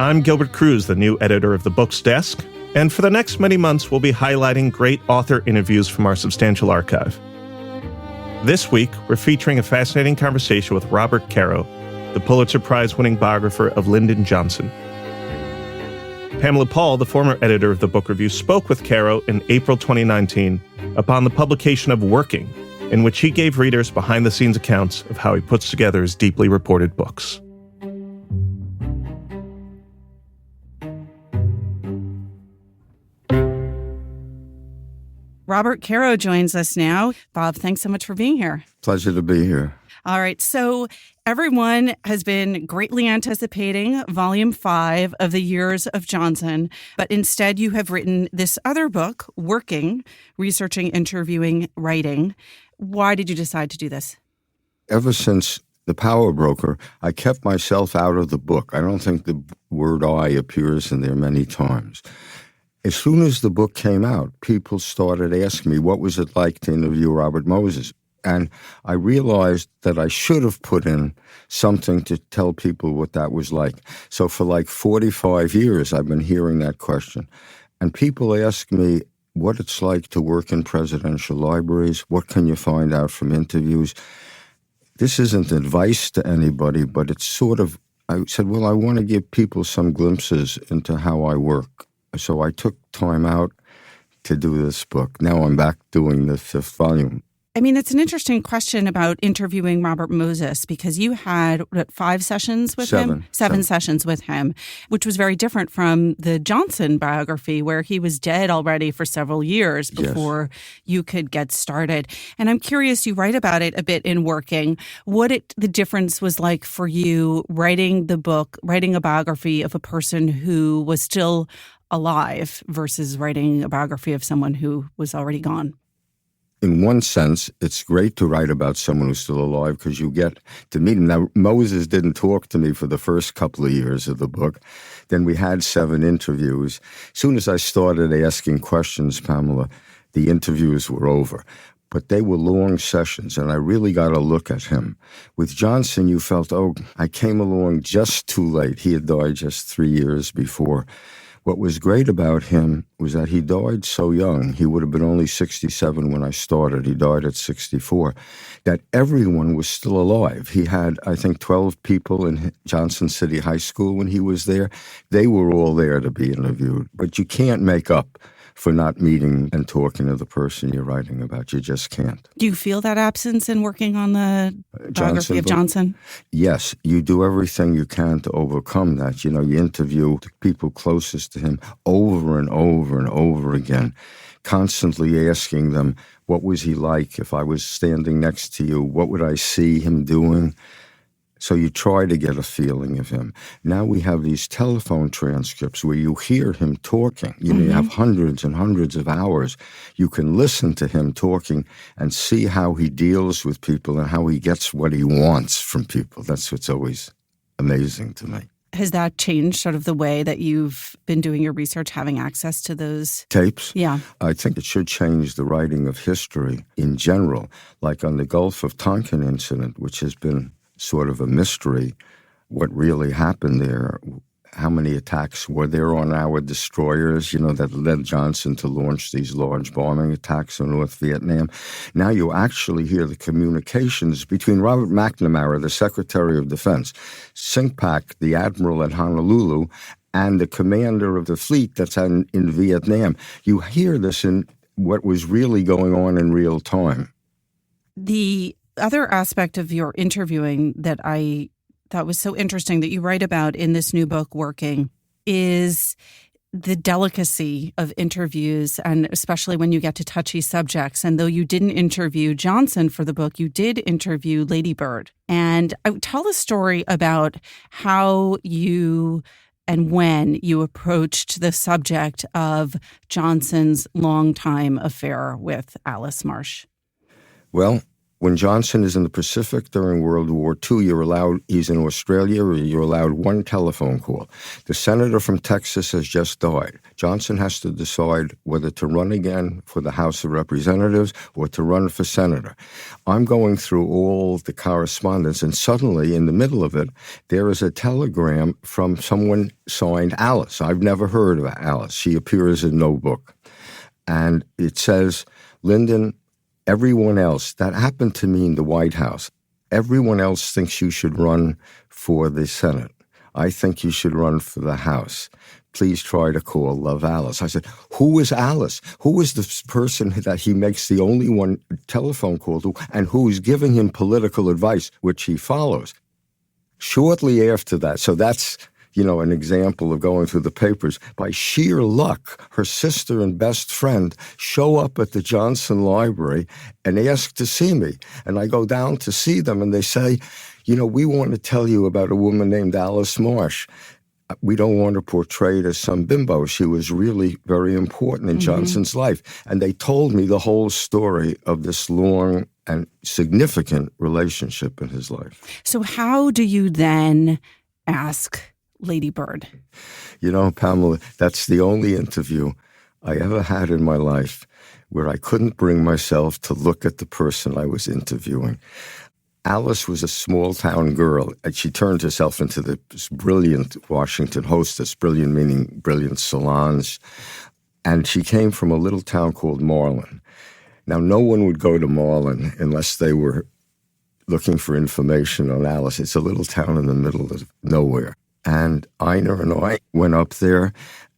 I'm Gilbert Cruz, the new editor of the Books Desk, and for the next many months, we'll be highlighting great author interviews from our substantial archive. This week, we're featuring a fascinating conversation with Robert Caro, the Pulitzer Prize-winning biographer of Lyndon Johnson. Pamela Paul, the former editor of the Book Review, spoke with Caro in April 2019 upon the publication of Working, in which he gave readers behind-the-scenes accounts of how he puts together his deeply reported books. Robert Caro joins us now. Bob, thanks so much for being here. Pleasure to be here. All right. So everyone has been greatly anticipating Volume 5 of The Years of Johnson, but instead you have written this other book, Working, Researching, Interviewing, Writing. Why did you decide to do this? Ever since The Power Broker, I kept myself out of the book. I don't think the word I appears in there many times. As soon as the book came out, people started asking me, what was it like to interview Robert Moses? And I realized that I should have put in something to tell people what that was like. So for like 45 years, I've been hearing that question. And people ask me what it's like to work in presidential libraries. What can you find out from interviews? This isn't advice to anybody, but it's sort of, I said, well, I want to give people some glimpses into how I work. So I took time out to do this book. Now I'm back doing the 5th volume. I mean, it's an interesting question about interviewing Robert Moses because you had, 5 sessions with him? Seven sessions with him, which was very different from the Johnson biography where he was dead already for several years before you could get started. And I'm curious, you write about it a bit in Working, the difference was like for you writing the book, writing a biography of a person who was still alive versus writing a biography of someone who was already gone. In one sense, it's great to write about someone who's still alive because you get to meet him. Now, Moses didn't talk to me for the first couple of years of the book. Then we had 7 interviews. As soon as I started asking questions, Pamela, the interviews were over. But they were long sessions, and I really got a look at him. With Johnson, you felt, I came along just too late. He had died just 3 years before. What was great about him was that he died so young. He would have been only 67 when I started. He died at 64. That everyone was still alive. He had, I think, 12 people in Johnson City High School when he was there. They were all there to be interviewed. But you can't make up for not meeting and talking to the person you're writing about. You just can't. Do you feel that absence in working on the biography of Johnson? Yes. You do everything you can to overcome that. You interview the people closest to him over and over and over again, constantly asking them, what was he like? If I was standing next to you, what would I see him doing? So you try to get a feeling of him. Now we have these telephone transcripts where you hear him talking. You have hundreds and hundreds of hours. You can listen to him talking and see how he deals with people and how he gets what he wants from people. That's what's always amazing to me. Has that changed sort of the way that you've been doing your research, having access to those tapes? Yeah. I think it should change the writing of history in general, like on the Gulf of Tonkin incident, which has been sort of a mystery, what really happened there, how many attacks were there on our destroyers, that led Johnson to launch these large bombing attacks in North Vietnam. Now you actually hear the communications between Robert McNamara, the Secretary of Defense, Singpak, the Admiral at Honolulu, and the commander of the fleet that's in Vietnam. You hear this in what was really going on in real time. The other aspect of your interviewing that I thought was so interesting that you write about in this new book, Working, is the delicacy of interviews, and especially when you get to touchy subjects. And though you didn't interview Johnson for the book, you did interview Lady Bird. And tell a story about how you and when you approached the subject of Johnson's longtime affair with Alice Marsh. Well, When Johnson is in the Pacific during World War II, he's in Australia, or you're allowed one telephone call. The senator from Texas has just died. Johnson has to decide whether to run again for the House of Representatives or to run for senator. I'm going through all the correspondence, and suddenly, in the middle of it, there is a telegram from someone signed Alice. I've never heard of Alice. She appears in no book. And it says, Lyndon, everyone else, that happened to me in the White House, everyone else thinks you should run for the Senate. I think you should run for the House. Please try to call Love Alice. I said, who is Alice? Who is this person that he makes the only one telephone call to, and who is giving him political advice, which he follows? Shortly after that, so that's an example of going through the papers. By sheer luck, her sister and best friend show up at the Johnson Library and ask to see me. And I go down to see them, and they say, we want to tell you about a woman named Alice Marsh. We don't want to portray it as some bimbo. She was really very important in Johnson's life. And they told me the whole story of this long and significant relationship in his life. So how do you then ask Lady Bird? Pamela, that's the only interview I ever had in my life where I couldn't bring myself to look at the person I was interviewing. Alice was a small-town girl, and she turned herself into this brilliant Washington hostess, brilliant meaning brilliant salons, and she came from a little town called Marlin. Now, no one would go to Marlin unless they were looking for information on Alice. It's a little town in the middle of nowhere. And Ina and I went up there,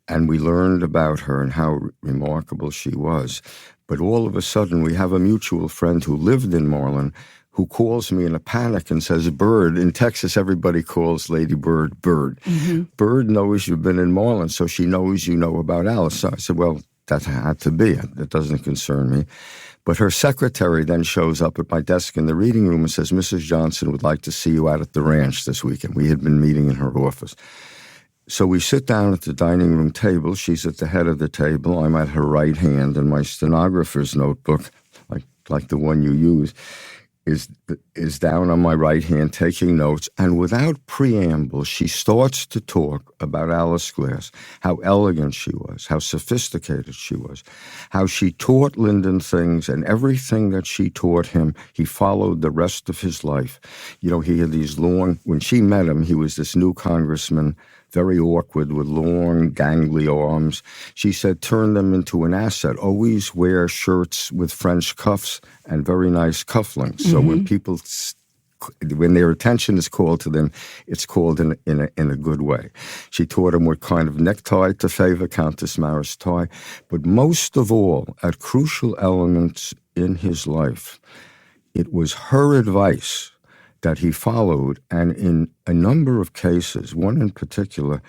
and we learned about her and how remarkable she was. But all of a sudden, we have a mutual friend who lived in Marlin who calls me in a panic and says, Bird. In Texas, everybody calls Lady Bird, Bird. Mm-hmm. Bird knows you've been in Marlin, so she knows you know about Alice. So I said, well, that had to be it. That doesn't concern me. But her secretary then shows up at my desk in the reading room and says, Mrs. Johnson would like to see you out at the ranch this weekend. We had been meeting in her office. So we sit down at the dining room table. She's at the head of the table. I'm at her right hand, and my stenographer's notebook, like the one you use, is down on my right hand taking notes, and without preamble, she starts to talk about Alice Glass, how elegant she was, how sophisticated she was, how she taught Lyndon things, and everything that she taught him, he followed the rest of his life. He had these when she met him, he was this new congressman, very awkward with long, gangly arms. She said, turn them into an asset. Always wear shirts with French cuffs and very nice cufflinks. Mm-hmm. So when their attention is called to them, it's called in a good way. She taught him what kind of necktie to favor, Countess Mara's tie. But most of all, at crucial elements in his life, it was her advice that he followed, and in a number of cases, one in particular,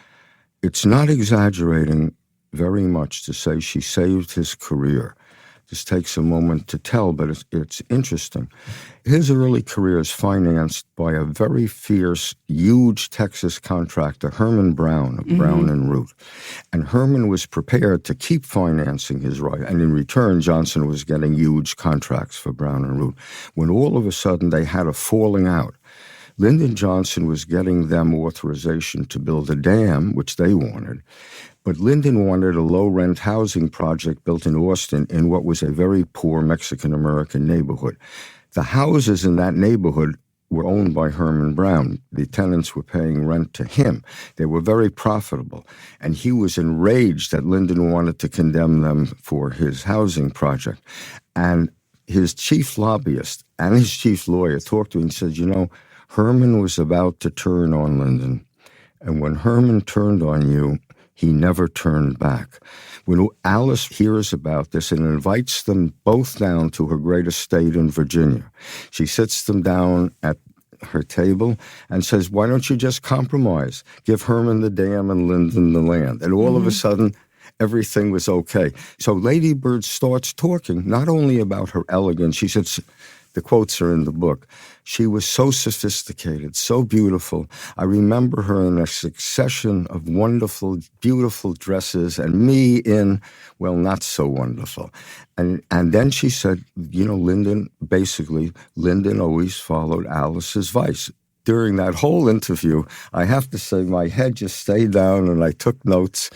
it's not exaggerating very much to say she saved his career. This takes a moment to tell, but it's interesting. His early career is financed by a very fierce, huge Texas contractor, Herman Brown of Brown and Root. And Herman was prepared to keep financing his right, and in return, Johnson was getting huge contracts for Brown and Root. When all of a sudden they had a falling out, Lyndon Johnson was getting them authorization to build a dam, which they wanted. But Lyndon wanted a low-rent housing project built in Austin in what was a very poor Mexican-American neighborhood. The houses in that neighborhood were owned by Herman Brown. The tenants were paying rent to him. They were very profitable. And he was enraged that Lyndon wanted to condemn them for his housing project. And his chief lobbyist and his chief lawyer talked to him and said, Herman was about to turn on Lyndon. And when Herman turned on you, he never turned back. When Alice hears about this and invites them both down to her great estate in Virginia, she sits them down at her table and says, why don't you just compromise? Give Herman the dam and Lyndon the land. And all of a sudden, everything was okay. So Lady Bird starts talking not only about her elegance, she said, the quotes are in the book, she was so sophisticated, so beautiful. I remember her in a succession of wonderful, beautiful dresses and me in, well, not so wonderful. And then she said, Lyndon always followed Alice's advice. During that whole interview, I have to say my head just stayed down and I took notes.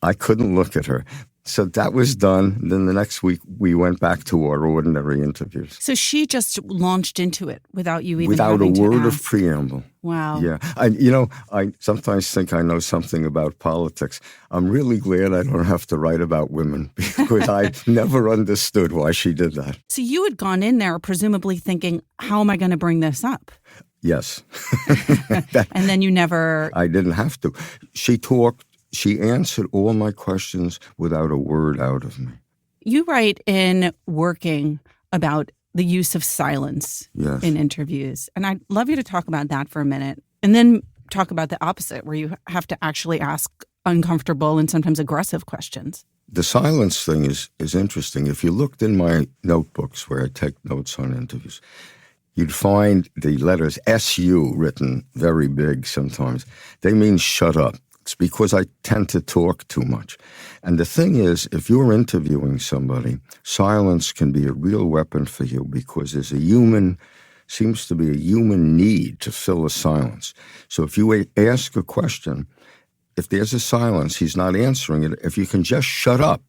I couldn't look at her. So that was done. Then the next week, we went back to our ordinary interviews. So she just launched into it without you even without a word of preamble. Wow. Yeah. I sometimes think I know something about politics. I'm really glad I don't have to write about women because I never understood why she did that. So you had gone in there presumably thinking, how am I going to bring this up? Yes. And then you never... I didn't have to. She talked. She answered all my questions without a word out of me. You write in Working about the use of silence in interviews. And I'd love you to talk about that for a minute. And then talk about the opposite, where you have to actually ask uncomfortable and sometimes aggressive questions. The silence thing is interesting. If you looked in my notebooks where I take notes on interviews, you'd find the letters SU written very big sometimes. They mean shut up. It's because I tend to talk too much. And the thing is, if you're interviewing somebody, silence can be a real weapon for you because there's seems to be a human need to fill a silence. So if you ask a question, if there's a silence, he's not answering it. If you can just shut up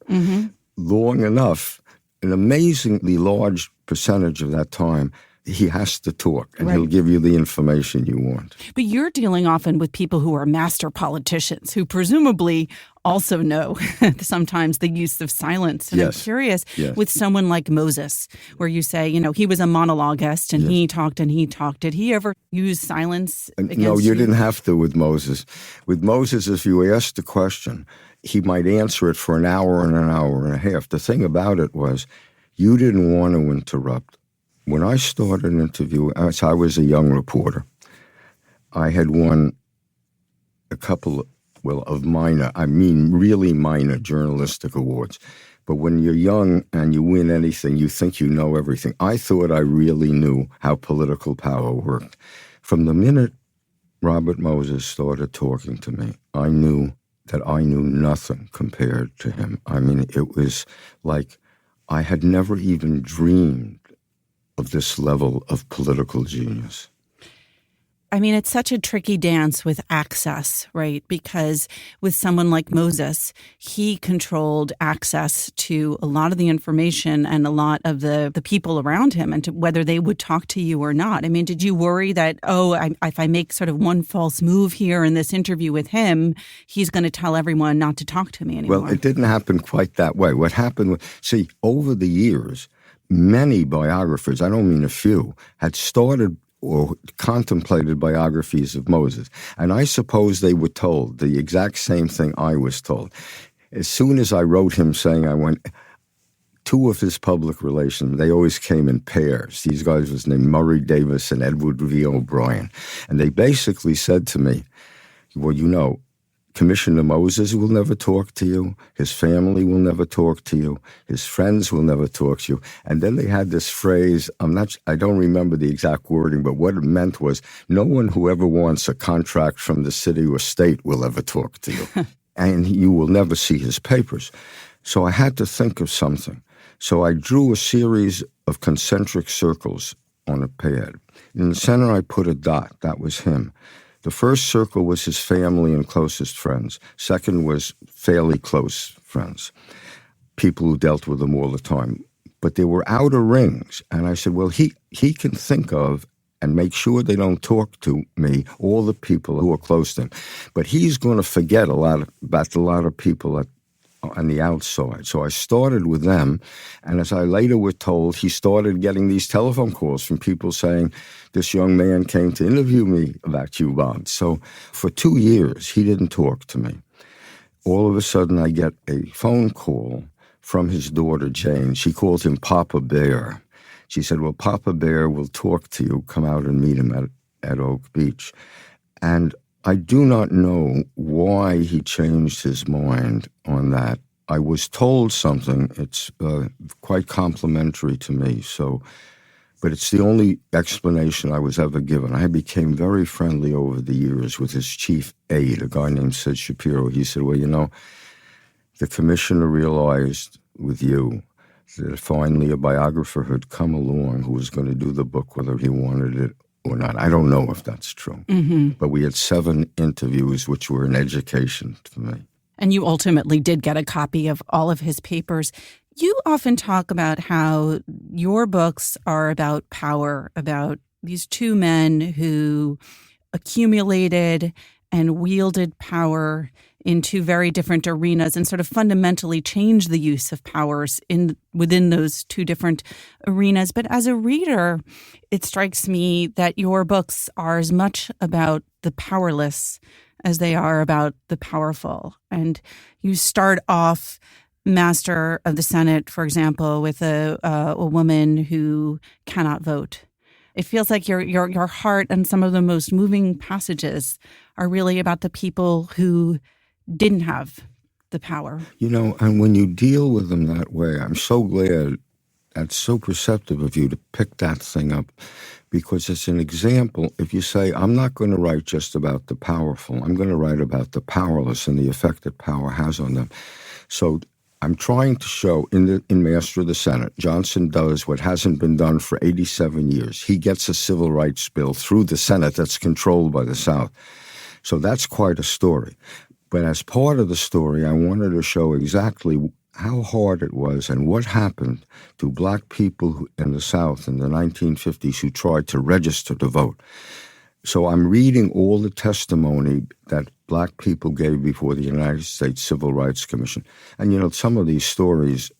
long enough, an amazingly large percentage of that time, he has to talk, and he'll give you the information you want. But you're dealing often with people who are master politicians, who presumably also know sometimes the use of silence. And I'm curious, with someone like Moses, where you say, he was a monologuist, and he talked and he talked. Did he ever use silence against you? No, you didn't have to with Moses. With Moses, if you asked a question, he might answer it for an hour and a half. The thing about it was, you didn't want to interrupt. When I started interviewing, as I was a young reporter, I had won a couple of really minor journalistic awards. But when you're young and you win anything, you think you know everything. I thought I really knew how political power worked. From the minute Robert Moses started talking to me, I knew that I knew nothing compared to him. I mean, it was like I had never even dreamed of this level of political genius. I mean, it's such a tricky dance with access, right? Because with someone like Moses, he controlled access to a lot of the information and a lot of the people around him and to whether they would talk to you or not. I mean, did you worry that, if I make sort of one false move here in this interview with him, he's going to tell everyone not to talk to me anymore? Well, it didn't happen quite that way. What happened was, over the years, many biographers, I don't mean a few, had started or contemplated biographies of Moses. And I suppose they were told the exact same thing I was told. As soon as I wrote him saying I went, two of his public relations, they always came in pairs. These guys was named Murray Davis and Edward V. O'Brien. And they basically said to me, well, Commissioner Moses will never talk to you. His family will never talk to you. His friends will never talk to you. And then they had this phrase, I don't remember the exact wording, but what it meant was, no one who ever wants a contract from the city or state will ever talk to you. And you will never see his papers. So I had to think of something. So I drew a series of concentric circles on a pad. In the center, I put a dot. That was him. The first circle was his family and closest friends. Second was fairly close friends, people who dealt with him all the time. But there were outer rings. And I said, well, he can think of and make sure they don't talk to me, all the people who are close to him. But he's going to forget about a lot of people on the outside. So I started with them, and as I later was told, he started getting these telephone calls from people saying, this young man came to interview me about you, Bob. So for 2 years, he didn't talk to me. All of a sudden, I get a phone call from his daughter, Jane. She called him Papa Bear. She said, well, Papa Bear will talk to you. Come out and meet him at Oak Beach. And I do not know why he changed his mind on that. I was told something. It's quite complimentary to me. But it's the only explanation I was ever given. I became very friendly over the years with his chief aide, a guy named Sid Shapiro. He said, well, the commissioner realized with you that finally a biographer had come along who was going to do the book, whether he wanted it or not. I don't know if that's true. Mm-hmm. But we had 7 interviews, which were an education for me. And you ultimately did get a copy of all of his papers. You often talk about how your books are about power, about these 2 men who accumulated and wielded power in 2 very different arenas and sort of fundamentally changed the use of powers within those 2 different arenas. But as a reader, it strikes me that your books are as much about the powerless as they are about the powerful. And you start off Master of the Senate, for example, with a woman who cannot vote. It feels like your heart and some of the most moving passages are really about the people who didn't have the power. And when you deal with them that way, I'm so glad. That's so perceptive of you to pick that thing up, because it's an example. If you say, I'm not going to write just about the powerful, I'm going to write about the powerless and the effect that power has on them. So I'm trying to show in Master of the Senate, Johnson does what hasn't been done for 87 years. He gets a civil rights bill through the Senate that's controlled by the South. So that's quite a story. But as part of the story, I wanted to show exactly how hard it was and what happened to black people in the South in the 1950s who tried to register to vote. So I'm reading all the testimony that black people gave before the United States Civil Rights Commission. And, some of these stories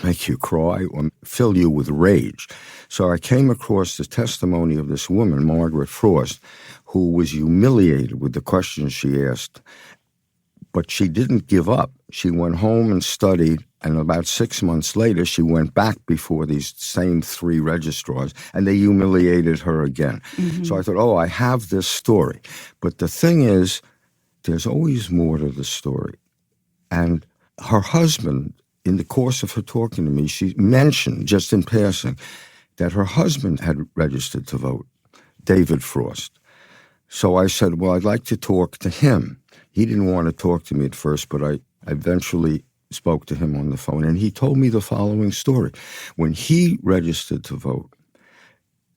make you cry or fill you with rage. So I came across the testimony of this woman, Margaret Frost, who was humiliated with the questions she asked. But she didn't give up. She went home and studied, and about 6 months later, she went back before these same 3 registrars, and they humiliated her again. Mm-hmm. So I thought, I have this story. But the thing is, there's always more to the story. And her husband, in the course of her talking to me, she mentioned, just in passing, that her husband had registered to vote, David Frost. So I said, well, I'd like to talk to him. He didn't want to talk to me at first, but I eventually spoke to him on the phone, and he told me the following story. When he registered to vote,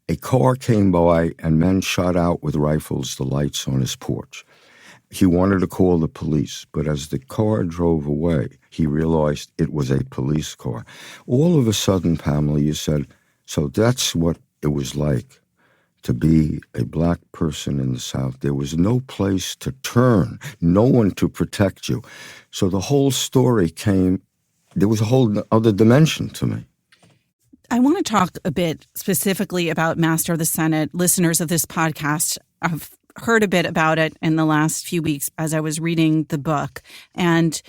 a car came by and men shot out with rifles the lights on his porch. He wanted to call the police, but as the car drove away, he realized it was a police car. All of a sudden, Pamela, you said, so that's what it was like to be a black person in the South. There was no place to turn, no one to protect you. So the whole story there was a whole other dimension to me. I want to talk a bit specifically about Master of the Senate. Listeners of this podcast have heard a bit about it in the last few weeks as I was reading the book. And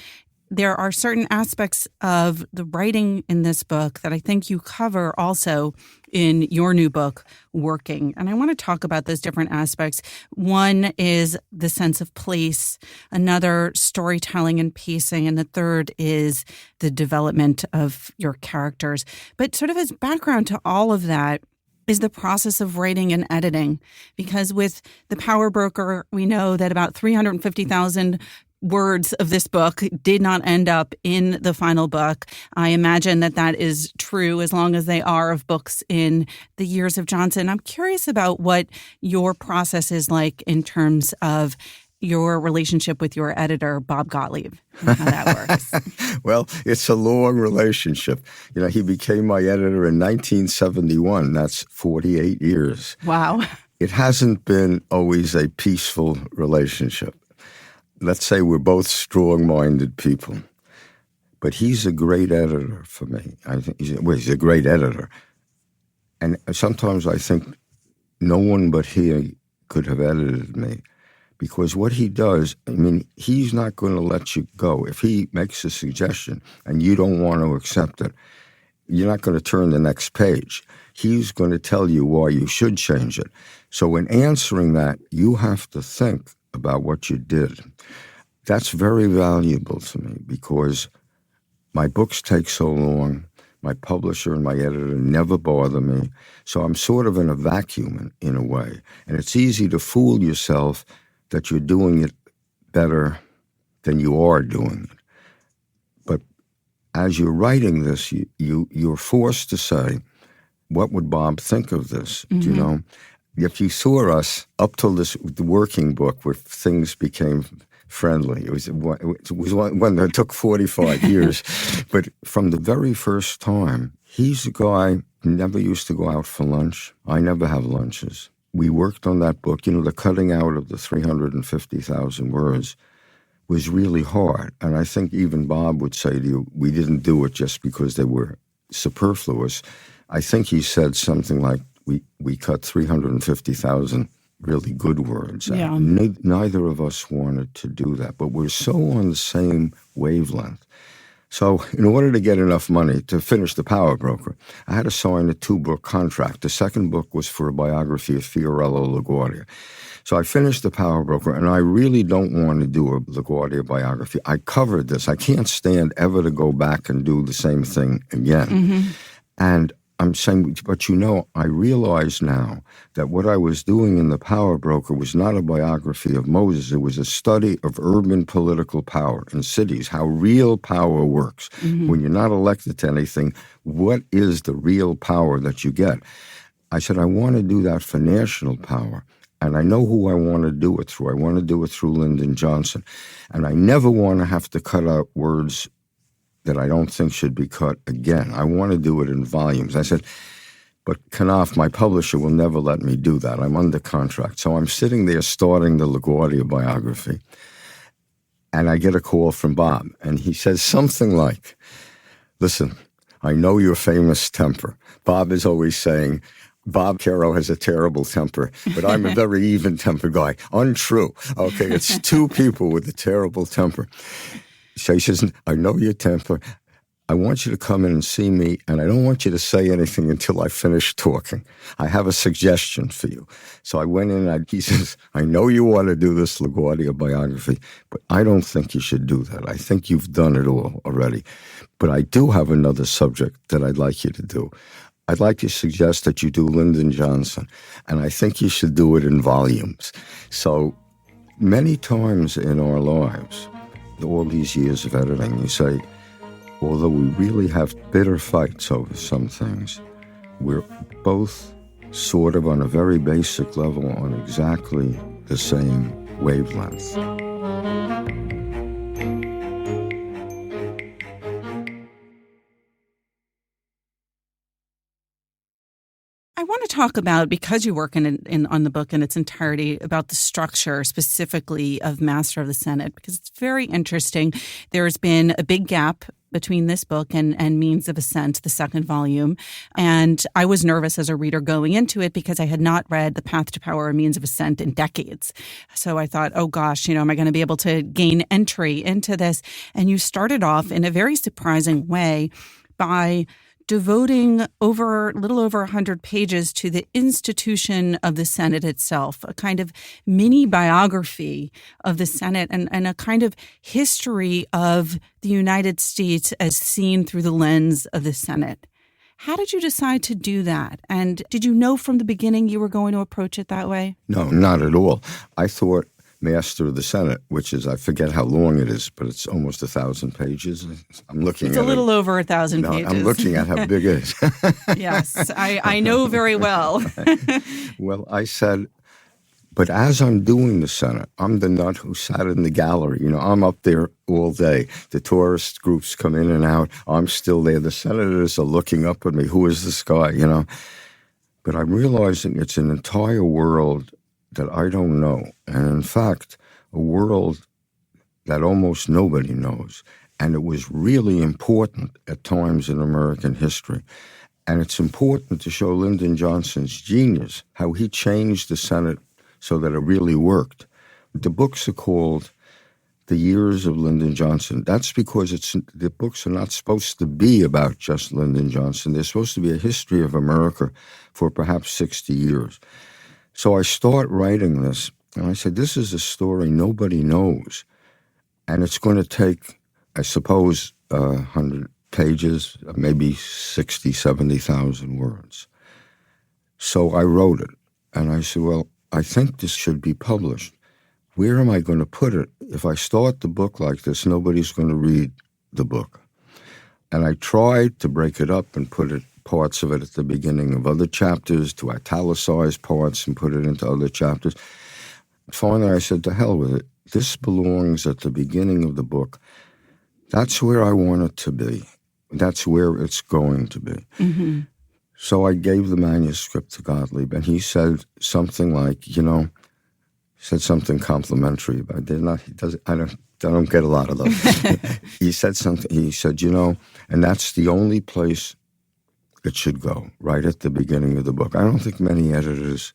there are certain aspects of the writing in this book that I think you cover also in your new book, Working. And I want to talk about those different aspects. One is the sense of place, another storytelling and pacing, and the third is the development of your characters. But sort of as background to all of that is the process of writing and editing. Because with The Power Broker, we know that about 350,000 words of this book did not end up in the final book. I imagine that is true as long as they are of books in the years of Johnson. I'm curious about what your process is like in terms of your relationship with your editor, Bob Gottlieb, and how that works. Well, it's a long relationship. He became my editor in 1971. That's 48 years. Wow. It hasn't been always a peaceful relationship. Let's say we're both strong-minded people, but he's a great editor for me. I think he's a great editor. And sometimes I think no one but he could have edited me, because what he does, he's not going to let you go. If he makes a suggestion and you don't want to accept it, you're not going to turn the next page. He's going to tell you why you should change it. So in answering that, you have to think about what you did. That's very valuable to me because my books take so long. My publisher and my editor never bother me. So I'm sort of in a vacuum in a way. And it's easy to fool yourself that you're doing it better than you are doing it. But as you're writing this, you're forced to say, what would Bob think of this? Mm-hmm. Do you know? If you saw us up till the working book where things became friendly, it was one that took 45 years. But from the very first time, he's a guy who never used to go out for lunch. I never have lunches. We worked on that book. You know, the cutting out of the 350,000 words was really hard. And I think even Bob would say to you, we didn't do it just because they were superfluous. I think he said something like, we cut 350,000 really good words. Yeah. Neither of us wanted to do that, but we're so on the same wavelength. So in order to get enough money to finish The Power Broker, I had to sign a 2-book contract. The second book was for a biography of Fiorello LaGuardia. So I finished The Power Broker, and I really don't want to do a LaGuardia biography. I covered this. I can't stand ever to go back and do the same thing again. Mm-hmm. And I'm saying, but you know, I realize now that what I was doing in The Power Broker was not a biography of Moses. It was a study of urban political power in cities, how real power works. Mm-hmm. When you're not elected to anything, what is the real power that you get? I said, I want to do that for national power. And I know who I want to do it through. I want to do it through Lyndon Johnson. And I never want to have to cut out words that I don't think should be cut again. I want to do it in volumes. I said, but Knopf, my publisher, will never let me do that. I'm under contract. So I'm sitting there starting the LaGuardia biography, and I get a call from Bob, and he says something like, listen, I know your famous temper. Bob is always saying, Bob Caro has a terrible temper, but I'm a very even-tempered guy. Untrue. Okay, it's 2 people with a terrible temper. So he says, I know your temper. I want you to come in and see me, and I don't want you to say anything until I finish talking. I have a suggestion for you. So I went in, and he says, I know you want to do this LaGuardia biography, but I don't think you should do that. I think you've done it all already. But I do have another subject that I'd like you to do. I'd like to suggest that you do Lyndon Johnson, and I think you should do it in volumes. So many times in our lives, all these years of editing, you say, although we really have bitter fights over some things, we're both sort of on a very basic level on exactly the same wavelength. I want to talk about, because you work on the book in its entirety, about the structure specifically of Master of the Senate, because it's very interesting. There's been a big gap between this book and Means of Ascent, the second volume. And I was nervous as a reader going into it because I had not read The Path to Power or Means of Ascent in decades. So I thought, oh gosh, am I going to be able to gain entry into this? And you started off in a very surprising way by devoting a little over 100 pages to the institution of the Senate itself, a kind of mini biography of the Senate and a kind of history of the United States as seen through the lens of the Senate. How did you decide to do that? And did you know from the beginning you were going to approach it that way? No, not at all. I thought Master of the Senate, which is, I forget how long it is, but it's almost 1,000 pages. I'm looking at it. It's a little over 1,000 pages. I'm looking at how big it is. Yes, I know very well. Well, I said, but as I'm doing the Senate, I'm the nut who sat in the gallery. I'm up there all day. The tourist groups come in and out. I'm still there. The senators are looking up at me. Who is this guy, But I'm realizing it's an entire world that I don't know. And in fact, a world that almost nobody knows. And it was really important at times in American history. And it's important to show Lyndon Johnson's genius, how he changed the Senate so that it really worked. The books are called The Years of Lyndon Johnson. That's because the books are not supposed to be about just Lyndon Johnson. They're supposed to be a history of America for perhaps 60 years. So I start writing this, And I said, this is a story nobody knows. And it's going to take, I suppose, 100 pages, maybe 60, 70,000 words. So I wrote it. And I said, well, I think this should be published. Where am I going to put it? If I start the book like this, nobody's going to read the book. And I tried to break it up and put parts of it at the beginning of other chapters, to italicize parts and put it into other chapters. Finally, I said, to hell with it. This belongs at the beginning of the book. That's where I want it to be. That's where it's going to be. Mm-hmm. So I gave the manuscript to Gottlieb, and he said something like, said something complimentary. But I don't get a lot of those. He said something. He said, and that's the only place it should go, right at the beginning of the book. I don't think many editors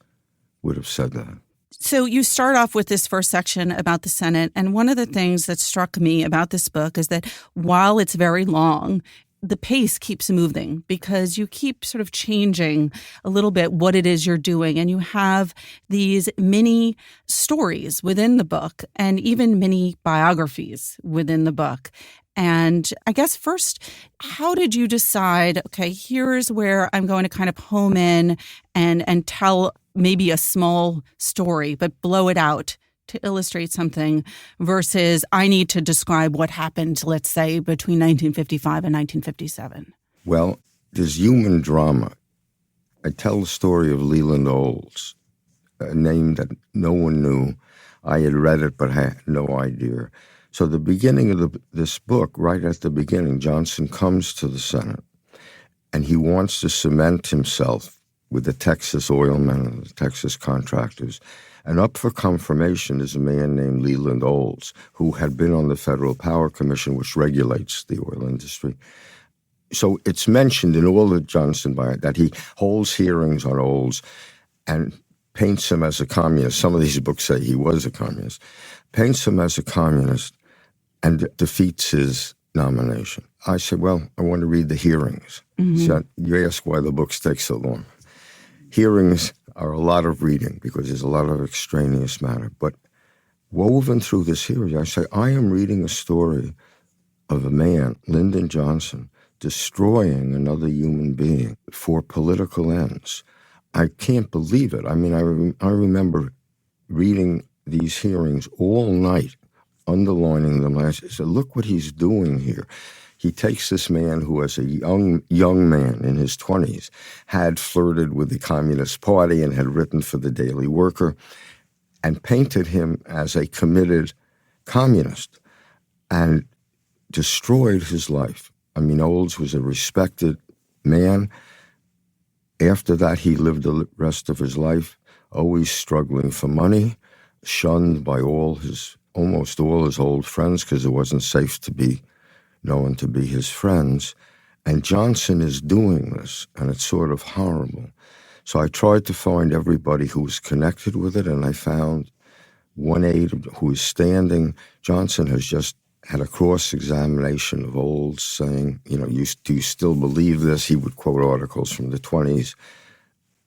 would have said that. So you start off with this first section about the Senate, and one of the things that struck me about this book is that while it's very long, the pace keeps moving because you keep sort of changing a little bit what it is you're doing. And you have these mini stories within the book and even mini biographies within the book. And I guess first, how did you decide, okay, here's where I'm going to kind of home in and tell maybe a small story, but blow it out to illustrate something versus I need to describe what happened, let's say, between 1955 and 1957? Well, there's human drama. I tell the story of Leland Olds, a name that no one knew. I had read it, but had no idea. So the beginning of this book, right at the beginning, Johnson comes to the Senate, and he wants to cement himself with the Texas oil men and the Texas contractors. And up for confirmation is a man named Leland Olds, who had been on the Federal Power Commission, which regulates the oil industry. So it's mentioned in all the Johnson biography that he holds hearings on Olds and paints him as a communist. Some of these books say he was a communist. Paints him as a communist and defeats his nomination. I said, well, I want to read the hearings. Mm-hmm. So you ask why the books take so long. Hearings are a lot of reading because there's a lot of extraneous matter. But woven through this hearing, I say, I am reading a story of a man, Lyndon Johnson, destroying another human being for political ends. I can't believe it. I mean, I remember reading these hearings all night, underlining them. I said, look what he's doing here. He takes this man who was a young man in his 20s, had flirted with the Communist Party and had written for the Daily Worker, and painted him as a committed communist and destroyed his life. I mean, Olds was a respected man. After that, he lived the rest of his life always struggling for money, shunned by almost all his old friends because it wasn't safe to be known to be his friends. And Johnson is doing this, and it's sort of horrible. So I tried to find everybody who was connected with it, and I found one aide who is standing. Johnson has just had a cross-examination of Olds saying, do you still believe this? He would quote articles from the 20s.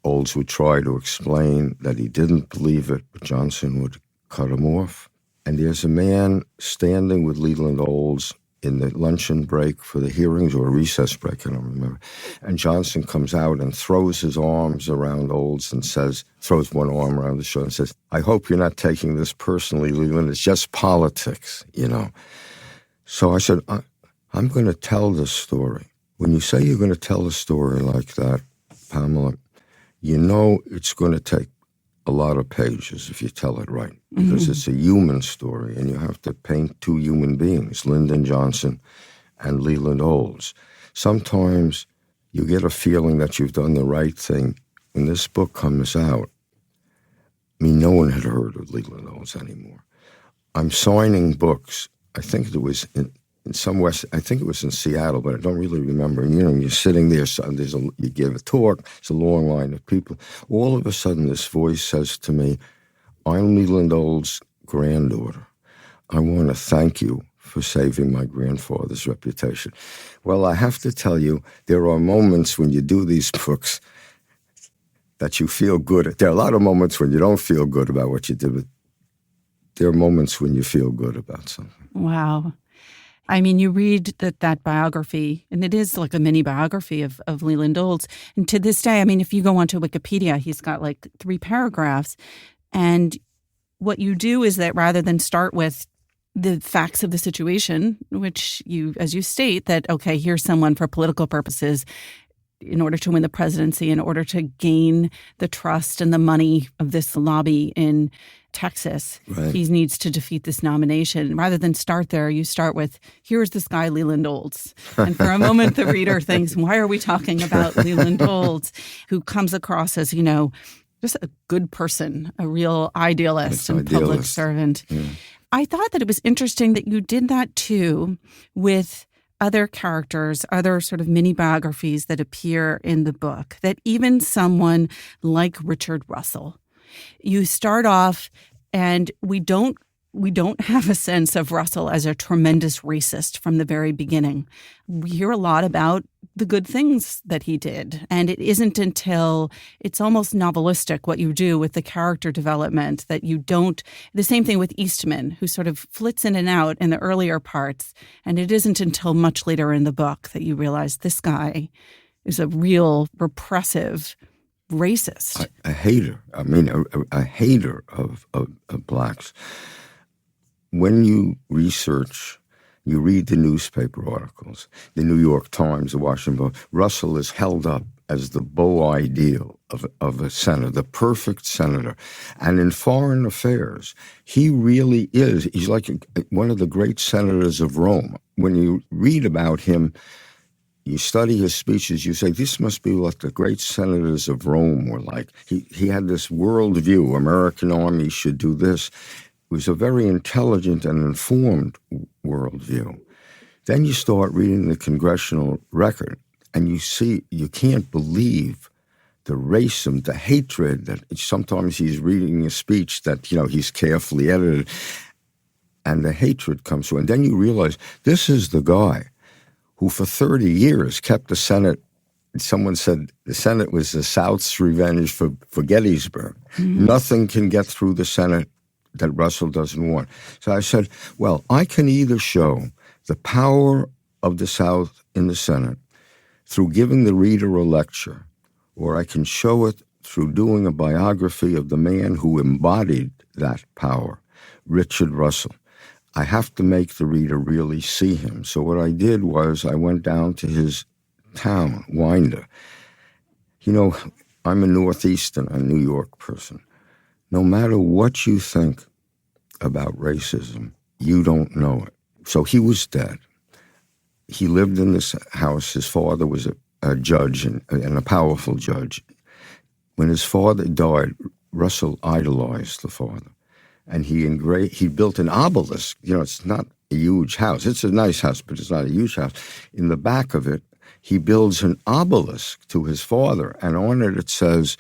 Olds would try to explain that he didn't believe it, but Johnson would cut him off. And there's a man standing with Leland Olds in the luncheon break for the hearings, or a recess break, I don't remember. And Johnson comes out and throws his arms around Olds and throws one arm around his shoulder and says, I hope you're not taking this personally, Leland. It's just politics, So I said, I'm going to tell this story. When you say you're going to tell a story like that, Pamela, it's going to take a lot of pages if you tell it right, because it's a human story, and you have to paint two human beings, Lyndon Johnson and Leland Olds. Sometimes you get a feeling that you've done the right thing. When this book comes out, no one had heard of Leland Olds anymore. I'm signing books. I think it was in Seattle, but I don't really remember. And, you're sitting there, you give a talk, it's a long line of people. All of a sudden, this voice says to me, I'm Leland Olds' granddaughter. I want to thank you for saving my grandfather's reputation. Well, I have to tell you, there are moments when you do these books that you feel good. There are a lot of moments when you don't feel good about what you did, there are moments when you feel good about something. Wow. I mean, you read that biography, and it is like a mini biography of Leland Olds. And to this day, I mean, if you go onto Wikipedia, he's got like 3 paragraphs. And what you do is that rather than start with the facts of the situation, which you, as you state, that, okay, here's someone for political purposes, in order to win the presidency, in order to gain the trust and the money of this lobby in Texas, right. He needs to defeat this nomination. Rather than start there, you start with, here's this guy, Leland Olds. And for a moment, the reader thinks, why are we talking about Leland Olds, who comes across as, just a good person, a real idealist and public servant. Yeah. I thought that it was interesting that you did that, too, with other characters, other sort of mini biographies that appear in the book, that even someone like Richard Russell, you start off and we don't have a sense of Russell as a tremendous racist from the very beginning. We hear a lot about the good things that he did. And it isn't until it's almost novelistic what you do with the character development that you don't. The same thing with Eastman, who sort of flits in and out in the earlier parts. And it isn't until much later in the book that you realize this guy is a real repressive racist. A hater. I mean, a hater of blacks. When you research, you read the newspaper articles, the New York Times, the Washington Post, Russell is held up as the beau ideal of a senator, the perfect senator. And in foreign affairs, he really is. He's like one of the great senators of Rome. When you read about him, you study his speeches, you say, this must be what the great senators of Rome were like. He had this worldview, American army should do this. It was a very intelligent and informed worldview. Then you start reading the congressional record, and you see, you can't believe the racism, the hatred that sometimes he's reading a speech that, he's carefully edited, and the hatred comes through. And then you realize this is the guy who for 30 years kept the Senate. Someone said the Senate was the South's revenge for Gettysburg. Mm-hmm. Nothing can get through the Senate that Russell doesn't want. So I said, well, I can either show the power of the South in the Senate through giving the reader a lecture, or I can show it through doing a biography of the man who embodied that power, Richard Russell. I have to make the reader really see him. So what I did was I went down to his town, Winder. I'm a Northeastern, a New York person. No matter what you think about racism, you don't know it. So he was dead. He lived in this house. His father was a judge and a powerful judge. When his father died, Russell idolized the father. And he built an obelisk. It's not a huge house. It's a nice house, but it's not a huge house. In the back of it, he builds an obelisk to his father. And on it says,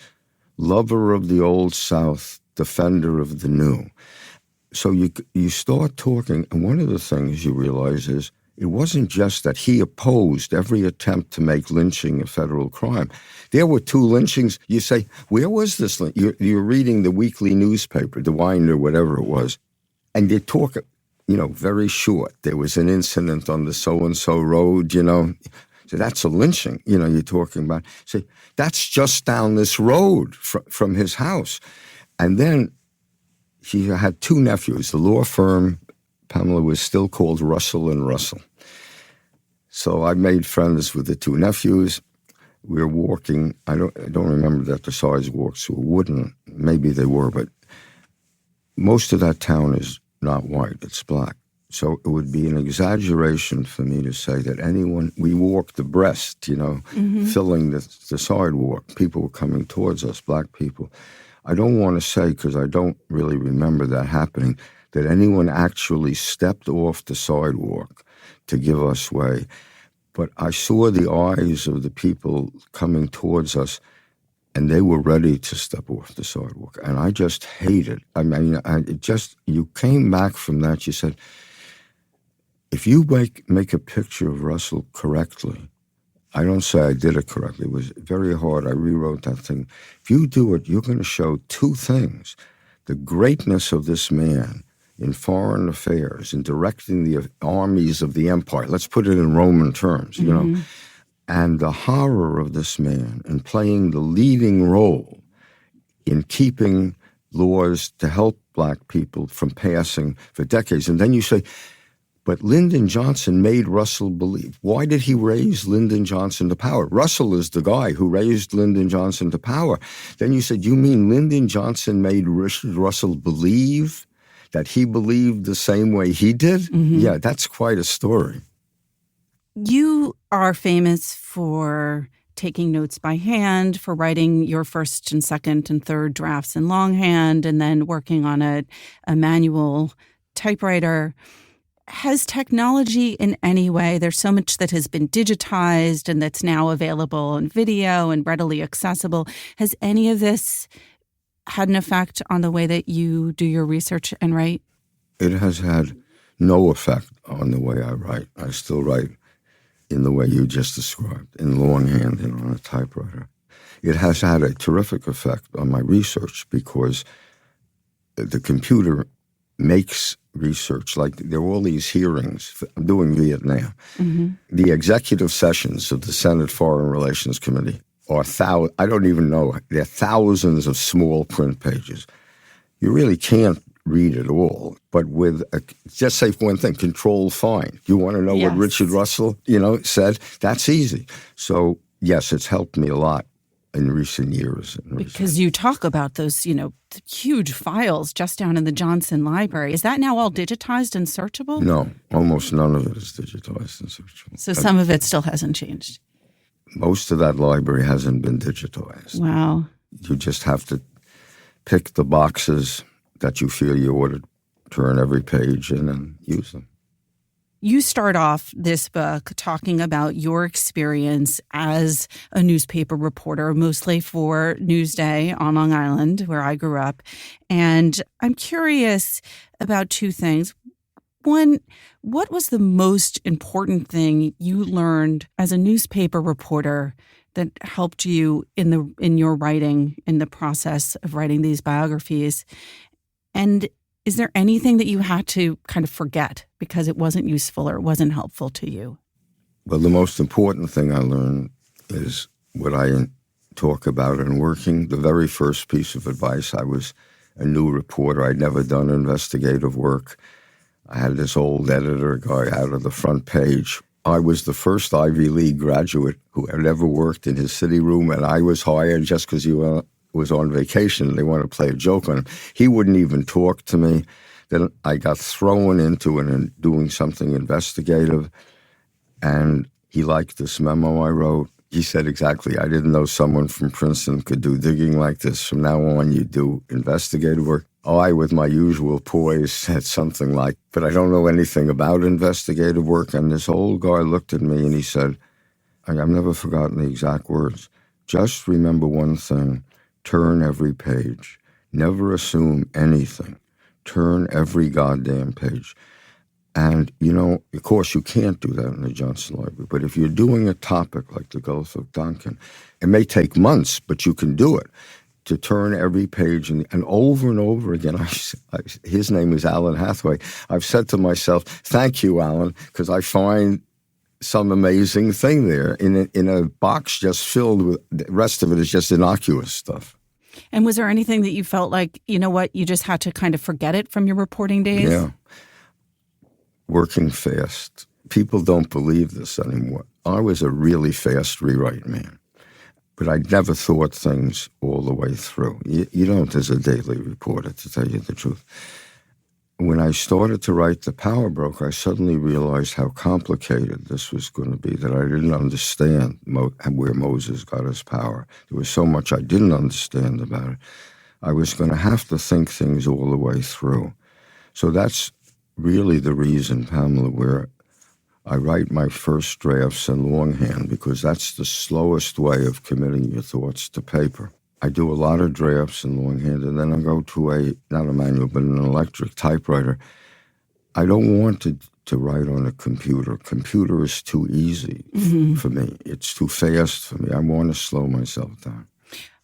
lover of the old South, defender of the new. So you start talking, and one of the things you realize is it wasn't just that he opposed every attempt to make lynching a federal crime. There were 2 lynchings. You say, where was this? You're reading the weekly newspaper, the Winder, whatever it was, and they talk, very short. There was an incident on the so-and-so road, So that's a lynching, you're talking about. Say, that's just down this road from his house. And then he had 2 nephews. The law firm, Pamela, was still called Russell and Russell. So I made friends with the 2 nephews. We were walking. I don't remember that the sidewalks were wooden. Maybe they were, but most of that town is not white. It's black. So it would be an exaggeration for me to say that we walked abreast, filling the sidewalk. People were coming towards us, black people. I don't want to say, because I don't really remember that happening, that anyone actually stepped off the sidewalk to give us way. But I saw the eyes of the people coming towards us, and they were ready to step off the sidewalk. And I just hated. I mean, you came back from that, you said, if you make a picture of Russell correctly, I don't say I did it correctly. It was very hard. I rewrote that thing. If you do it, you're going to show 2 things. The greatness of this man in foreign affairs, in directing the armies of the empire. Let's put it in Roman terms, you know. And the horror of this man in playing the leading role in keeping laws to help black people from passing for decades. And then you say, but Lyndon Johnson made Russell believe. Why did he raise Lyndon Johnson to power? Russell is the guy who raised Lyndon Johnson to power. Then you said, you mean Lyndon Johnson made Richard Russell believe that he believed the same way he did? Yeah, that's quite a story. You are famous for taking notes by hand, for writing your first and second and third drafts in longhand, and then working on a manual typewriter. Has technology in any way, there's so much that has been digitized and that's now available on video and readily accessible. Has any of this had an effect on the way that you do your research and write? It has had no effect on the way I write. I still write in the way you just described, in longhand and on a typewriter. It has had a terrific effect on my research because the computer makes research. Like there are all these hearings. I'm doing Vietnam. The executive sessions of the Senate Foreign Relations Committee are I don't even know. There are thousands of small print pages. You really can't read it all. But with, just say one thing, control find. You want to know what Richard Russell, said? That's easy. So, yes, it's helped me a lot in recent years. Because you talk about those, huge files just down in the Johnson Library. Is that now all digitized and searchable? No, almost none of it is digitized and searchable. So some of it still hasn't changed? Most of that library hasn't been digitized. Wow. You just have to pick the boxes that you feel you ought to turn every page in and use them. You start off this book talking about your experience as a newspaper reporter, mostly for Newsday on Long Island, where I grew up. And I'm curious about two things. One, what was the most important thing you learned as a newspaper reporter that helped you in your writing, in the process of writing these biographies? And is there anything that you had to kind of forget because it wasn't useful or it wasn't helpful to you? Well, the most important thing I learned is what I talk about in working. The very first piece of advice, I was a new reporter. I'd never done investigative work. I had this old editor guy out of the front page. I was the first Ivy League graduate who had ever worked in his city room, and I was hired just because he was on vacation. They wanted to play a joke on him. He wouldn't even talk to me. Then I got thrown into it and doing something investigative, and he liked this memo I wrote. He said exactly, I didn't know someone from Princeton could do digging like this. From now on, you do investigative work. I, with my usual poise, said something like, but I don't know anything about investigative work. And this old guy looked at me and he said, I've never forgotten the exact words. Just remember one thing, turn every page. Never assume anything. Turn every goddamn page. And, of course, you can't do that in the Johnson Library. But if you're doing a topic like the Gulf of Tonkin, it may take months, but you can do it. To turn every page and over and over again. His name is Alan Hathaway. I've said to myself, thank you, Alan, because I find some amazing thing there in a box just filled with, the rest of it is just innocuous stuff. And was there anything that you felt like, you just had to kind of forget it from your reporting days? Yeah. Working fast. People don't believe this anymore. I was a really fast rewrite man. But I never thought things all the way through. You don't as a daily reporter, to tell you the truth. When I started to write The Power Broker, I suddenly realized how complicated this was going to be, that I didn't understand where Moses got his power. There was so much I didn't understand about it. I was going to have to think things all the way through. So that's really the reason, Pamela, where I write my first drafts in longhand because that's the slowest way of committing your thoughts to paper. I do a lot of drafts in longhand, and then I go to not a manual, but an electric typewriter. I don't want to write on a computer. Computer is too easy for me. It's too fast for me. I want to slow myself down.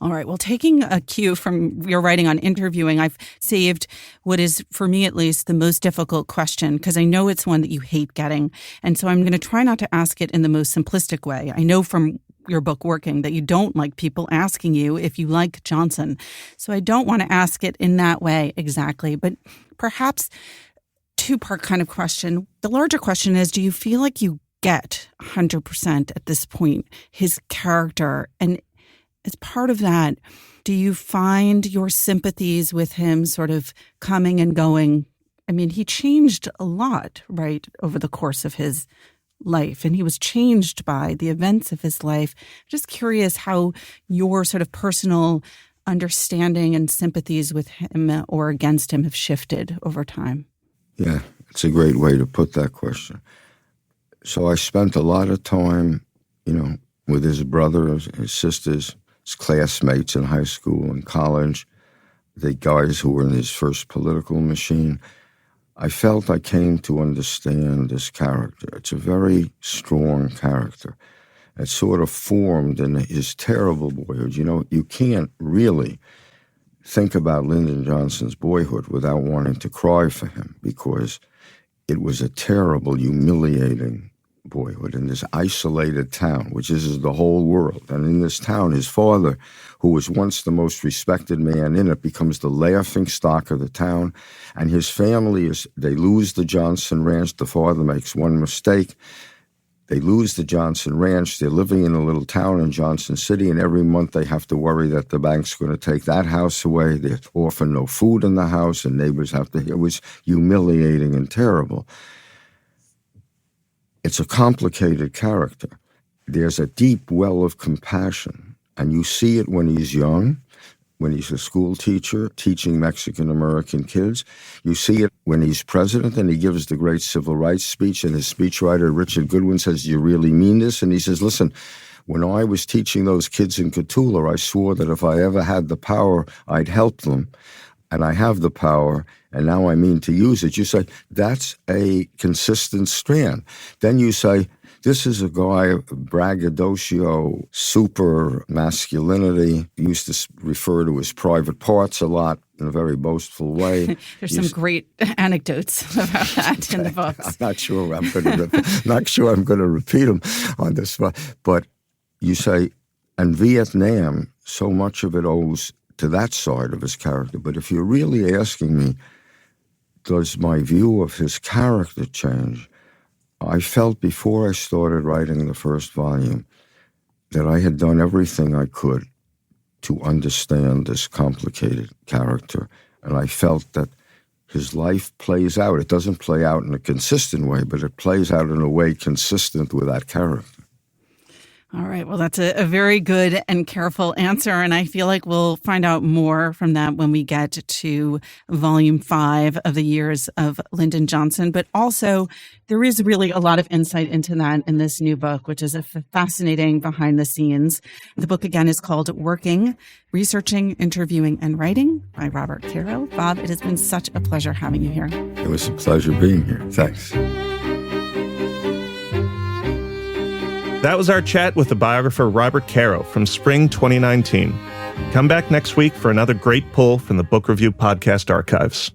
All right. Well, taking a cue from your writing on interviewing, I've saved what is, for me at least, the most difficult question, because I know it's one that you hate getting. And so I'm going to try not to ask it in the most simplistic way. I know from your book, Working, that you don't like people asking you if you like Johnson. So I don't want to ask it in that way exactly, but perhaps two-part kind of question. The larger question is, do you feel like you get 100% at this point his character? And as part of that, do you find your sympathies with him sort of coming and going? I mean, he changed a lot, right, over the course of his life, and he was changed by the events of his life. Just curious how your sort of personal understanding and sympathies with him or against him have shifted over time. Yeah, it's a great way to put that question. So I spent a lot of time, with his brothers, his sisters, his classmates in high school and college, the guys who were in his first political machine. I felt I came to understand this character. It's a very strong character. It sort of formed in his terrible boyhood. You can't really think about Lyndon Johnson's boyhood without wanting to cry for him, because it was a terrible, humiliating boyhood in this isolated town, which is the whole world. And in this town, his father, who was once the most respected man in it, becomes the laughing stock of the town. And his family, they lose the Johnson Ranch. The father makes one mistake. They lose the Johnson Ranch. They're living in a little town in Johnson City, and every month they have to worry that the bank's going to take that house away. There's often no food in the house, and neighbors have to... It was humiliating and terrible. It's a complicated character. There's a deep well of compassion, and you see it when he's young, when he's a school teacher teaching Mexican-American kids. You see it when he's president and he gives the great civil rights speech, and his speechwriter, Richard Goodwin, says, "Do you really mean this?" And he says, "Listen, when I was teaching those kids in Cotulla, I swore that if I ever had the power, I'd help them. And I have the power, and now I mean to use it." You say, that's a consistent strand. Then you say, this is a guy, braggadocio, super masculinity. He used to refer to his private parts a lot in a very boastful way. There's some great anecdotes about that in the books. I'm not sure I'm going to repeat them on this one. But you say, and Vietnam, so much of it owes to that side of his character. But if you're really asking me, does my view of his character change? I felt before I started writing the first volume that I had done everything I could to understand this complicated character. And I felt that his life plays out. It doesn't play out in a consistent way, but it plays out in a way consistent with that character. All right. Well, that's a very good and careful answer. And I feel like we'll find out more from that when we get to Volume 5 of the Years of Lyndon Johnson. But also, there is really a lot of insight into that in this new book, which is a fascinating behind the scenes. The book, again, is called Working, Researching, Interviewing, and Writing by Robert Caro. Bob, it has been such a pleasure having you here. It was a pleasure being here. Thanks. That was our chat with the biographer Robert Caro from spring 2019. Come back next week for another great pull from the Book Review Podcast archives.